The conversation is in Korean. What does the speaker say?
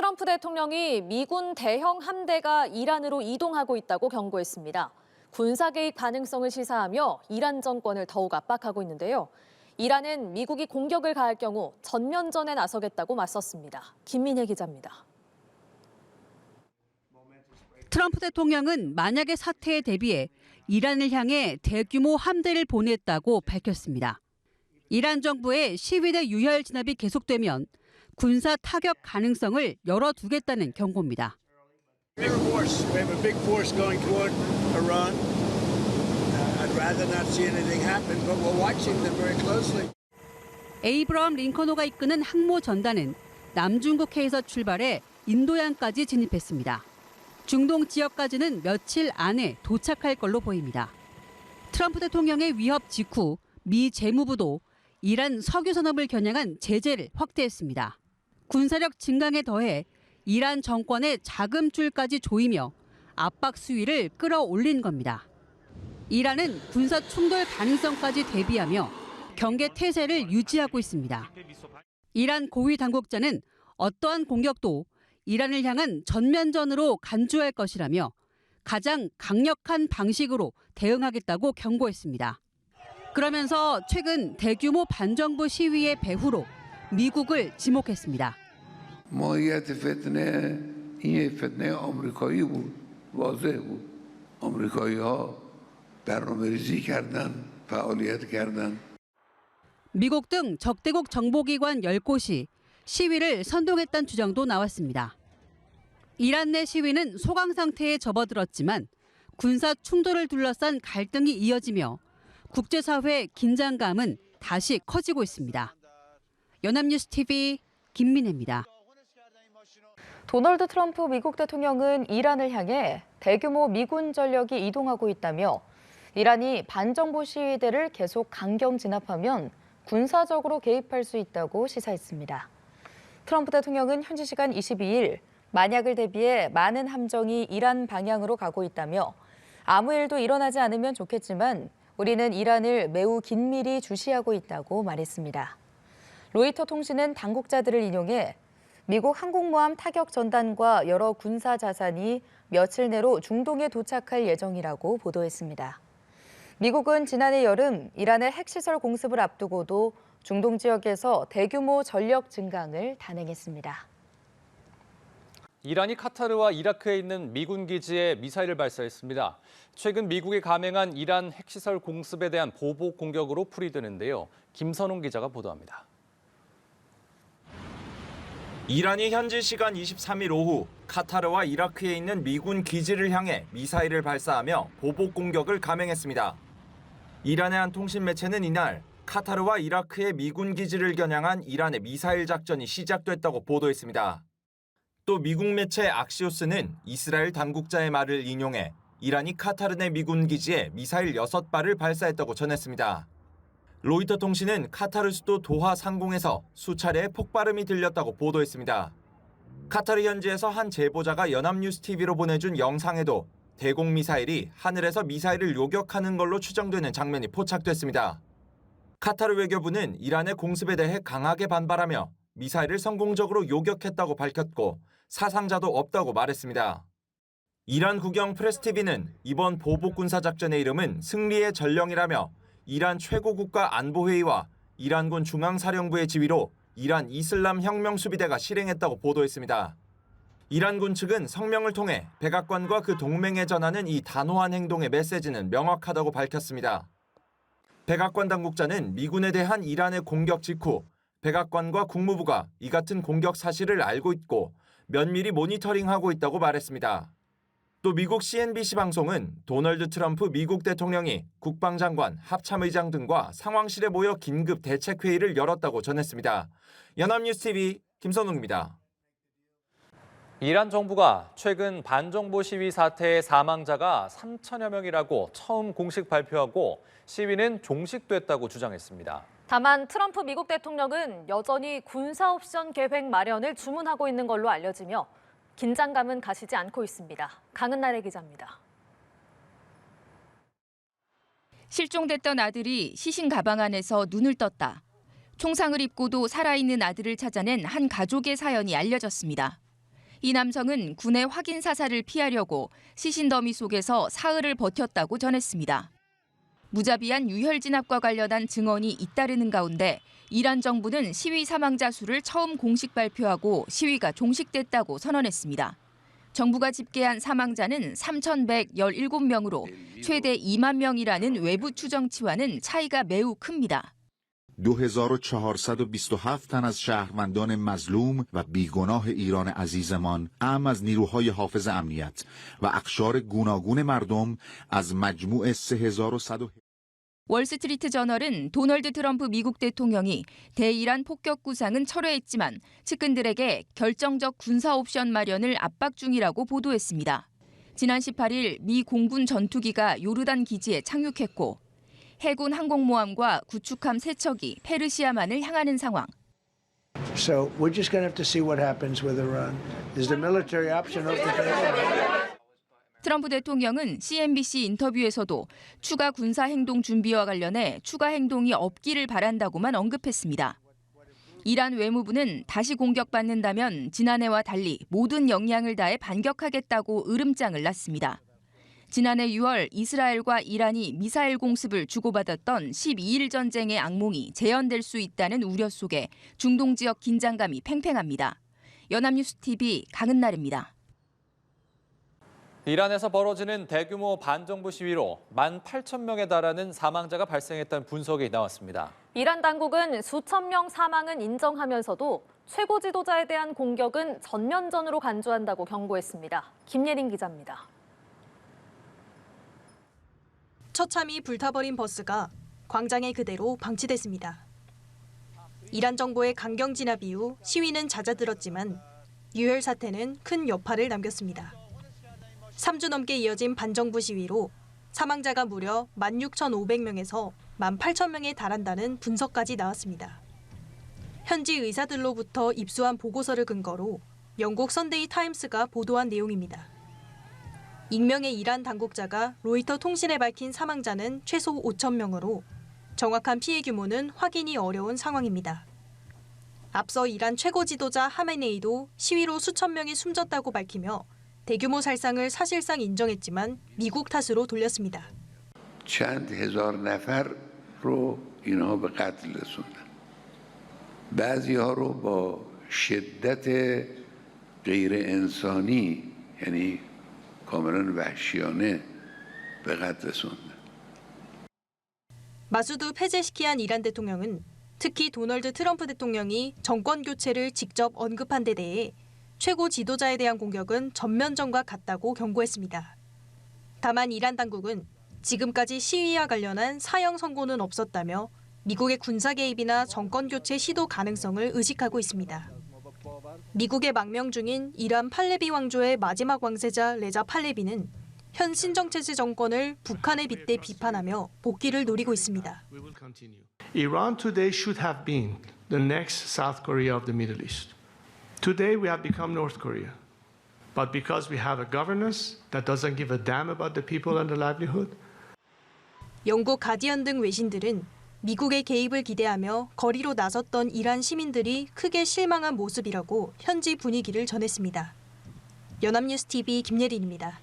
트럼프 대통령이 미군 대형 함대가 이란으로 이동하고 있다고 경고했습니다. 군사 개입 가능성을 시사하며 이란 정권을 더욱 압박하고 있는데요. 이란은 미국이 공격을 가할 경우 전면전에 나서겠다고 맞섰습니다. 김민혜 기자입니다. 트럼프 대통령은 만약의 사태에 대비해 이란을 향해 대규모 함대를 보냈다고 밝혔습니다. 이란 정부의 시위대 유혈 진압이 계속되면 군사 타격 가능성을 열어두겠다는 경고입니다. 에이브러함 링컨호가 이끄는 항모 전단은 남중국해에서 출발해 인도양까지 진입했습니다. 중동 지역까지는 며칠 안에 도착할 걸로 보입니다. 트럼프 대통령의 위협 직후 미 재무부도 이란 석유 산업을 겨냥한 제재를 확대했습니다. 군사력 증강에 더해 이란 정권의 자금줄까지 조이며 압박 수위를 끌어올린 겁니다. 이란은 군사 충돌 가능성까지 대비하며 경계 태세를 유지하고 있습니다. 이란 고위 당국자는 어떠한 공격도 이란을 향한 전면전으로 간주할 것이라며 가장 강력한 방식으로 대응하겠다고 경고했습니다. 그러면서 최근 대규모 반정부 시위의 배후로 미국을 지목했습니다. ماهیت فتنه این فتنه آمریکایی بود واضح بود آمریکایی‌ها برنامه‌ریزی کردند فعالیت کردند 미국 등 적대국 정보기관 10곳이 시위를 선동했다는 주장도 나왔습니다. 이란 내 시위는 소강 상태에 접어들었지만 군사 충돌을 둘러싼 갈등이 이어지며 국제사회 긴장감은 다시 커지고 있습니다. 연합뉴스 TV 김민혜입니다. 도널드 트럼프 미국 대통령은 이란을 향해 대규모 미군 전력이 이동하고 있다며 이란이 반정부 시위대를 계속 강경 진압하면 군사적으로 개입할 수 있다고 시사했습니다. 트럼프 대통령은 현지 시간 22일 만약을 대비해 많은 함정이 이란 방향으로 가고 있다며 아무 일도 일어나지 않으면 좋겠지만 우리는 이란을 매우 긴밀히 주시하고 있다고 말했습니다. 로이터 통신은 당국자들을 인용해 미국 항공모함 타격 전단과 여러 군사 자산이 며칠 내로 중동에 도착할 예정이라고 보도했습니다. 미국은 지난해 여름 이란의 핵시설 공습을 앞두고도 중동 지역에서 대규모 전력 증강을 단행했습니다. 이란이 카타르와 이라크에 있는 미군 기지에 미사일을 발사했습니다. 최근 미국이 감행한 이란 핵시설 공습에 대한 보복 공격으로 풀이되는데요. 김선홍 기자가 보도합니다. 이란이 현지 시간 23일 오후 카타르와 이라크에 있는 미군 기지를 향해 미사일을 발사하며 보복 공격을 감행했습니다. 이란의 한 통신 매체는 이날 카타르와 이라크의 미군 기지를 겨냥한 이란의 미사일 작전이 시작됐다고 보도했습니다. 또 미국 매체 악시오스는 이스라엘 당국자의 말을 인용해 이란이 카타르 내 미군 기지에 미사일 6발을 발사했다고 전했습니다. 로이터 통신은 카타르 수도 도하 상공에서 수차례의 폭발음이 들렸다고 보도했습니다. 카타르 현지에서 한 제보자가 연합뉴스 TV로 보내준 영상에도 대공 미사일이 하늘에서 미사일을 요격하는 걸로 추정되는 장면이 포착됐습니다. 카타르 외교부는 이란의 공습에 대해 강하게 반발하며 미사일을 성공적으로 요격했다고 밝혔고 사상자도 없다고 말했습니다. 이란 국영 프레스TV는 이번 보복 군사 작전의 이름은 승리의 전령이라며 이란 최고국가 안보회의와 이란군 중앙사령부의 지휘로 이란 이슬람 혁명 수비대가 실행했다고 보도했습니다. 이란군 측은 성명을 통해 백악관과 그 동맹에 전하는 이 단호한 행동의 메시지는 명확하다고 밝혔습니다. 백악관 당국자는 미군에 대한 이란의 공격 직후 백악관과 국무부가 이 같은 공격 사실을 알고 있고 면밀히 모니터링하고 있다고 말했습니다. 또 미국 CNBC 방송은 도널드 트럼프 미국 대통령이 국방장관, 합참의장 등과 상황실에 모여 긴급 대책회의를 열었다고 전했습니다. 연합뉴스TV 김선웅입니다. 이란 정부가 최근 반정부 시위 사태의 사망자가 3천여 명이라고 처음 공식 발표하고 시위는 종식됐다고 주장했습니다. 다만 트럼프 미국 대통령은 여전히 군사 옵션 계획 마련을 주문하고 있는 걸로 알려지며 긴장감은 가시지 않고 있습니다. 강은나래 기자입니다. 실종됐던 아들이 시신 가방 안에서 눈을 떴다. 총상을 입고도 살아있는 아들을 찾아낸 한 가족의 사연이 알려졌습니다. 이 남성은 군의 확인 사살을 피하려고 시신 더미 속에서 사흘을 버텼다고 전했습니다. 무자비한 유혈 진압과 관련한 증언이 잇따르는 가운데 이란 정부는 시위 사망자 수를 처음 공식 발표하고 시위가 종식됐다고 선언했습니다. 정부가 집계한 사망자는 3,117명으로 최대 2만 명이라는 외부 추정치와는 차이가 매우 큽니다. 2427 تن از شهروندان مظلوم و بیگناه ایران عزیزمان اعم از نیروهای حافظ امنیت و اقشار گوناگون مردم از مجموع 3100 월스트리트 저널은 도널드 트럼프 미국 대통령이 대이란 폭격 구상은 철회했지만 측근들에게 결정적 군사 옵션 마련을 압박 중이라고 보도했습니다. 지난 18일 미 공군 전투기가 요르단 기지에 착륙했고 해군 항공모함과 구축함 3척이 페르시아만을 향하는 상황. So we're just going to have to see what happens with Iran. Is the military option off the table? 트럼프 대통령은 CNBC 인터뷰에서도 추가 군사 행동 준비와 관련해 추가 행동이 없기를 바란다고만 언급했습니다. 이란 외무부는 다시 공격받는다면 지난해와 달리 모든 역량을 다해 반격하겠다고 으름장을 놨습니다. 지난해 6월 이스라엘과 이란이 미사일 공습을 주고받았던 12일 전쟁의 악몽이 재현될 수 있다는 우려 속에 중동 지역 긴장감이 팽팽합니다. 연합뉴스TV 강은나래입니다. 이란에서 벌어지는 대규모 반정부 시위로 18,000명에 달하는 사망자가 발생했다는 분석이 나왔습니다. 이란 당국은 수천 명 사망은 인정하면서도 최고 지도자에 대한 공격은 전면전으로 간주한다고 경고했습니다. 김예린 기자입니다. 처참히 불타버린 버스가 광장에 그대로 방치됐습니다. 이란 정부의 강경 진압 이후 시위는 잦아들었지만 유혈 사태는 큰 여파를 남겼습니다. 3주 넘게 이어진 반정부 시위로 사망자가 무려 16,500명에서 18,000명에 달한다는 분석까지 나왔습니다. 현지 의사들로부터 입수한 보고서를 근거로 영국 선데이 타임스가 보도한 내용입니다. 익명의 이란 당국자가 로이터 통신에 밝힌 사망자는 최소 5,000명으로 정확한 피해 규모는 확인이 어려운 상황입니다. 앞서 이란 최고 지도자 하메네이도 시위로 수천 명이 숨졌다고 밝히며 대규모 살상을 사실상 인정했지만 미국 탓으로 돌렸습니다. چند هزار نفر رو اینها به قتل رسوندن. بعضی‌ها رو با شدت غیر انسانی یعنی کاملا وحشیانه به قتل رسوندن. 마수드 페제시키안 이란 대통령은 특히 도널드 트럼프 대통령이 정권 교체를 직접 언급한 데 대해 최고 지도자에 대한 공격은 전면전과 같다고 경고했습니다. 다만 이란 당국은 지금까지 시위와 관련한 사형 선고는 없었다며 미국의 군사 개입이나 정권 교체 시도 가능성을 의식하고 있습니다. 미국의 망명 중인 이란 팔레비 왕조의 마지막 왕세자 레자 팔레비는 현 신정체제 정권을 북한에 빗대 비판하며 복귀를 노리고 있습니다. Iran today should have been the next South Korea of the Middle East. Today we have become North Korea. But because we have a governance that doesn't give a damn about the people and the livelihood. 영국 가디언 등 외신들은 미국의 개입을 기대하며 거리로 나섰던 이란 시민들이 크게 실망한 모습이라고 현지 분위기를 전했습니다. 연합뉴스TV 김예린입니다.